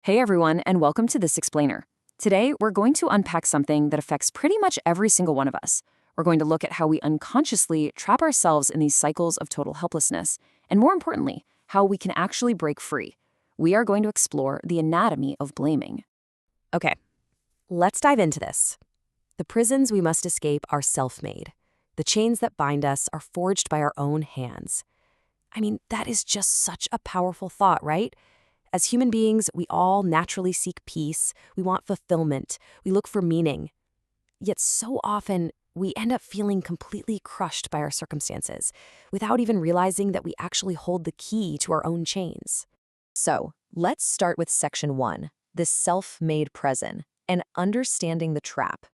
Hey everyone, and welcome to This Explainer. Today, we're going to unpack something that affects pretty much every single one of us. We're going to look at how we unconsciously trap ourselves in these cycles of total helplessness, and more importantly, how we can actually break free. We are going to explore the anatomy of blaming. Okay, let's dive into this. The prisons we must escape are self-made. The chains that bind us are forged by our own hands. I mean, that is just such a powerful thought, right? As human beings, we all naturally seek peace. We want fulfillment. We look for meaning. Yet so often, we end up feeling completely crushed by our circumstances, without even realizing that we actually hold the key to our own chains. So, let's start with Section 1, the self-made prison, and understanding the trap.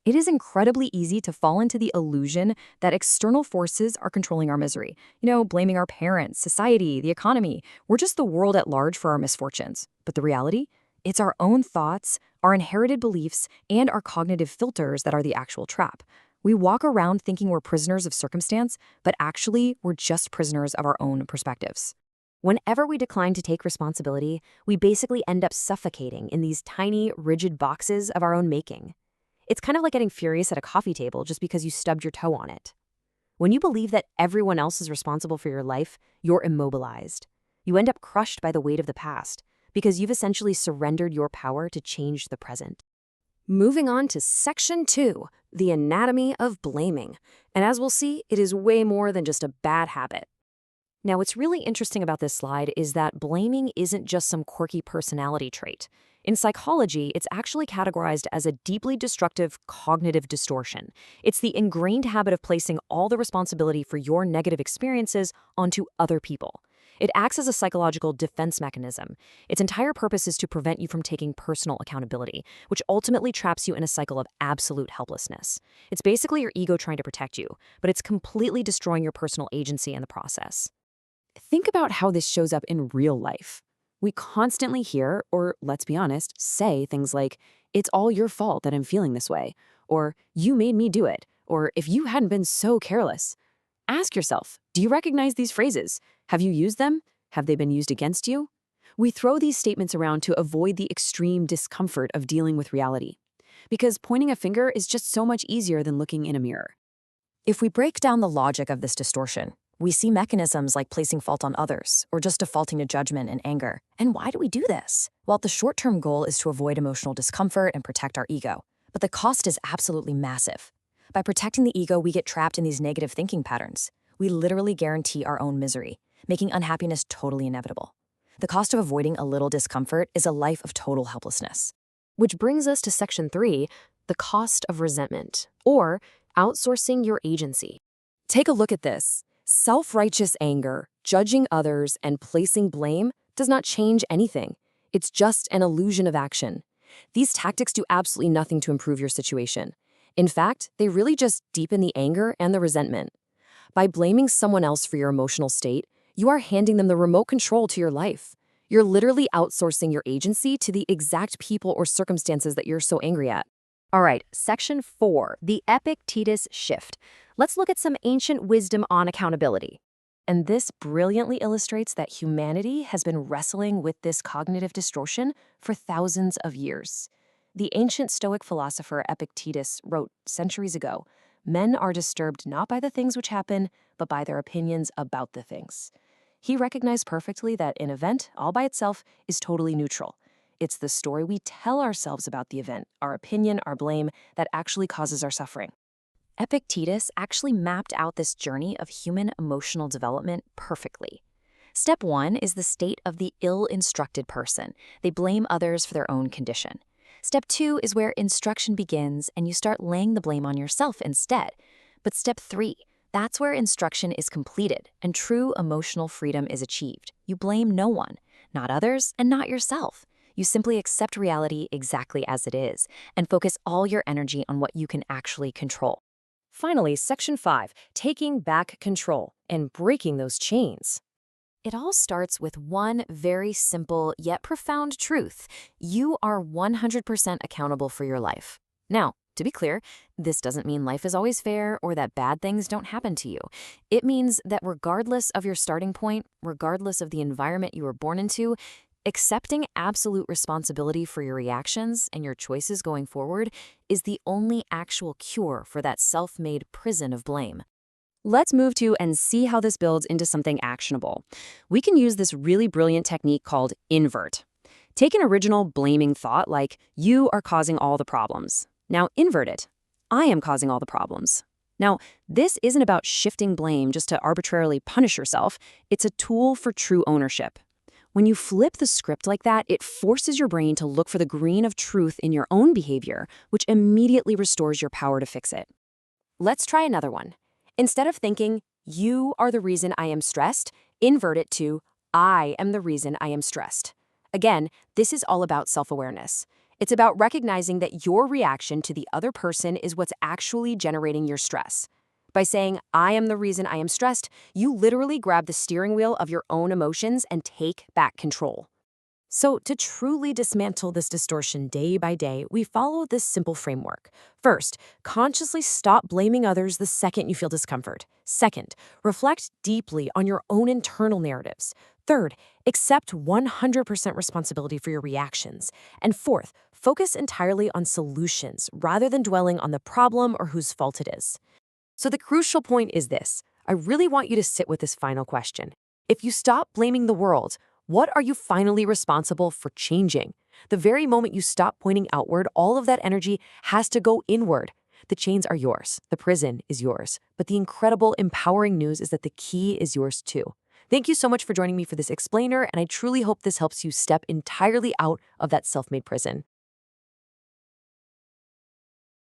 It is incredibly easy to fall into the illusion that external forces are controlling our misery. Blaming our parents, society, the economy. We're just the world at large for our misfortunes. But the reality? It's our own thoughts, our inherited beliefs, and our cognitive filters that are the actual trap. We walk around thinking we're prisoners of circumstance, but actually, we're just prisoners of our own perspectives. Whenever we decline to take responsibility, we basically end up suffocating in these tiny, rigid boxes of our own making. It's kind of like getting furious at a coffee table just because you stubbed your toe on it. When you believe that everyone else is responsible for your life, you're immobilized. You end up crushed by the weight of the past because you've essentially surrendered your power to change the present. Moving on to Section 2, the anatomy of blaming. And as we'll see, it is way more than just a bad habit. Now, what's really interesting about this slide is that blaming isn't just some quirky personality trait. In psychology, it's actually categorized as a deeply destructive cognitive distortion. It's the ingrained habit of placing all the responsibility for your negative experiences onto other people. It acts as a psychological defense mechanism. Its entire purpose is to prevent you from taking personal accountability, which ultimately traps you in a cycle of absolute helplessness. It's basically your ego trying to protect you, but it's completely destroying your personal agency in the process. Think about how this shows up in real life. We constantly hear, or let's be honest, say things like, "It's all your fault that I'm feeling this way," or "You made me do it," or "If you hadn't been so careless." Ask yourself, do you recognize these phrases? Have you used them? Have they been used against you? We throw these statements around to avoid the extreme discomfort of dealing with reality. Because pointing a finger is just so much easier than looking in a mirror. If we break down the logic of this distortion, we see mechanisms like placing fault on others, or just defaulting to judgment and anger. And why do we do this? Well, the short-term goal is to avoid emotional discomfort and protect our ego. But the cost is absolutely massive. By protecting the ego, we get trapped in these negative thinking patterns. We literally guarantee our own misery, making unhappiness totally inevitable. The cost of avoiding a little discomfort is a life of total helplessness. Which brings us to Section 3, the cost of resentment, or outsourcing your agency. Take a look at this. Self-righteous anger, judging others, and placing blame does not change anything. It's just an illusion of action. These tactics do absolutely nothing to improve your situation. In fact, they really just deepen the anger and the resentment. By blaming someone else for your emotional state, you are handing them the remote control to your life. You're literally outsourcing your agency to the exact people or circumstances that you're so angry at. All right, Section 4, the Epictetus shift. Let's look at some ancient wisdom on accountability. And this brilliantly illustrates that humanity has been wrestling with this cognitive distortion for thousands of years. The ancient Stoic philosopher Epictetus wrote centuries ago, "Men are disturbed not by the things which happen, but by their opinions about the things." He recognized perfectly that an event, all by itself, is totally neutral. It's the story we tell ourselves about the event, our opinion, our blame, that actually causes our suffering. Epictetus actually mapped out this journey of human emotional development perfectly. Step 1 is the state of the ill-instructed person. They blame others for their own condition. Step 2 is where instruction begins and you start laying the blame on yourself instead. But step 3, that's where instruction is completed and true emotional freedom is achieved. You blame no one, not others, and not yourself. You simply accept reality exactly as it is and focus all your energy on what you can actually control. Finally, Section 5, taking back control and breaking those chains. It all starts with one very simple yet profound truth. You are 100% accountable for your life. Now, to be clear, this doesn't mean life is always fair or that bad things don't happen to you. It means that regardless of your starting point, regardless of the environment you were born into, Accepting absolute responsibility for your reactions and your choices going forward is the only actual cure for that self-made prison of blame. Let's move to and see how this builds into something actionable. We can use this really brilliant technique called invert. Take an original blaming thought like, you are causing all the problems. Now invert it. I am causing all the problems. Now, this isn't about shifting blame just to arbitrarily punish yourself. It's a tool for true ownership. When you flip the script like that, it forces your brain to look for the green of truth in your own behavior, which immediately restores your power to fix it. Let's try another one. Instead of thinking, you are the reason I am stressed, invert it to, I am the reason I am stressed. Again, this is all about self-awareness. It's about recognizing that your reaction to the other person is what's actually generating your stress. By saying, I am the reason I am stressed, you literally grab the steering wheel of your own emotions and take back control. So, to truly dismantle this distortion day by day, we follow this simple framework. First, consciously stop blaming others the second you feel discomfort. Second, reflect deeply on your own internal narratives. Third, accept 100% responsibility for your reactions. And fourth, focus entirely on solutions rather than dwelling on the problem or whose fault it is. So the crucial point is this. I really want you to sit with this final question. If you stop blaming the world, what are you finally responsible for changing? The very moment you stop pointing outward, all of that energy has to go inward. The chains are yours. The prison is yours. But the incredible, empowering news is that the key is yours too. Thank you so much for joining me for this explainer, and I truly hope this helps you step entirely out of that self-made prison.